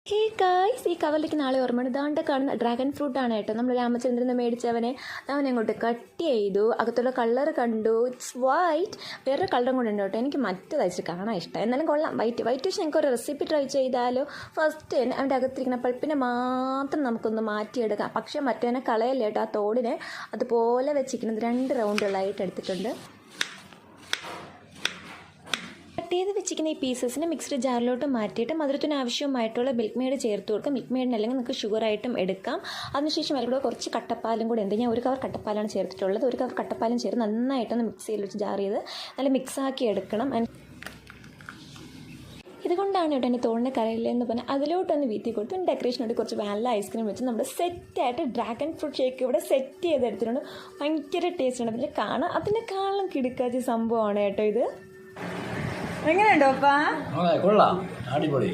Hey guys, ഈ കവറിലേക്ക് നാളെ ഓർമ്മയാണ്. ഇതാണ്ട് കാണുന്ന ഡ്രാഗൺ ഫ്രൂട്ടാണ് കേട്ടോ. നമ്മൾ രാമചന്ദ്രൻ മേടിച്ചവനെ അങ്ങോട്ട് കട്ട് ചെയ്തു. അകത്തുള്ള കളർ കണ്ടു, ഇറ്റ്സ് വൈറ്റ്. വേറൊരു കളറും കൂടെ ഉണ്ട് കേട്ടോ. എനിക്ക് മറ്റേത് അയച്ചിട്ട് കാണാൻ ഇഷ്ടം. എന്നാലും കൊള്ളാം. വൈറ്റ് വെച്ച് ഞങ്ങൾക്ക് ഒരു റെസിപ്പി ട്രൈ ചെയ്താലോ. ഫസ്റ്റ് തന്നെ അവൻ്റെ അകത്തിരിക്കുന്ന പൾപ്പിനെ മാത്രം നമുക്കൊന്ന് മാറ്റിയെടുക്കാം. പക്ഷേ മറ്റേനെ കളയല്ലേ കേട്ടോ. ആ തോടിനെ അതുപോലെ വെച്ചിരിക്കുന്നത് 2 റൗണ്ടുകളായിട്ട് എടുത്തിട്ടുണ്ട്. കട്ട് ചെയ്ത് വെച്ചിരിക്കുന്ന ഈ പീസസിനെ മിക്സ്ഡ് ജാറിലോട്ട് മാറ്റിയിട്ട് മധുരത്തിന് ആവശ്യമായിട്ടുള്ള മിൽക്ക് മെയ്ഡ് ചേർത്ത് കൊടുക്കാം. മിൽക്ക് മെയ്ഡിന് അല്ലെങ്കിൽ നിങ്ങൾക്ക് ഷുഗറായിട്ടും എടുക്കാം. അതിനുശേഷം അതിലൂടെ കുറച്ച് കട്ടപ്പാലും കൂടെ ഉണ്ട്. ഞാൻ 1 കവർ കട്ടപ്പാലാണ് ചേർത്തിട്ടുള്ളത്. 1 കവർ കട്ടപ്പാലും ചേർത്ത് നന്നായിട്ടൊന്ന് മിക്സിയിൽ വെച്ച് ജാർ ചെയ്ത് നല്ല മിക്സാക്കി എടുക്കണം. ഇതുകൊണ്ടാണ് കേട്ടോ എൻ്റെ തോടിൻ്റെ കരയില്ലെന്ന് പറഞ്ഞാൽ അതിലോട്ടൊന്ന് വീത്തി കൊടുത്ത് ഡെക്കറേഷനോട് കുറച്ച് വാനില ഐസ്ക്രീം വെച്ച് നമ്മുടെ സെറ്റായിട്ട് ഡ്രാഗൺ ഫ്രൂട്ട് ഷേക്ക് ഇവിടെ സെറ്റ് ചെയ്തെടുത്തിട്ടുണ്ട്. ഭയങ്കര ടേസ്റ്റ് ഉണ്ട്. അതിൻ്റെ കാണാൻ അതിനെക്കാളും കിടക്കാച്ച സംഭവമാണ് കേട്ടോ ഇത്. എങ്ങനെയുണ്ടോ അപ്പാ? കൊള്ളാം, അടിപൊളി.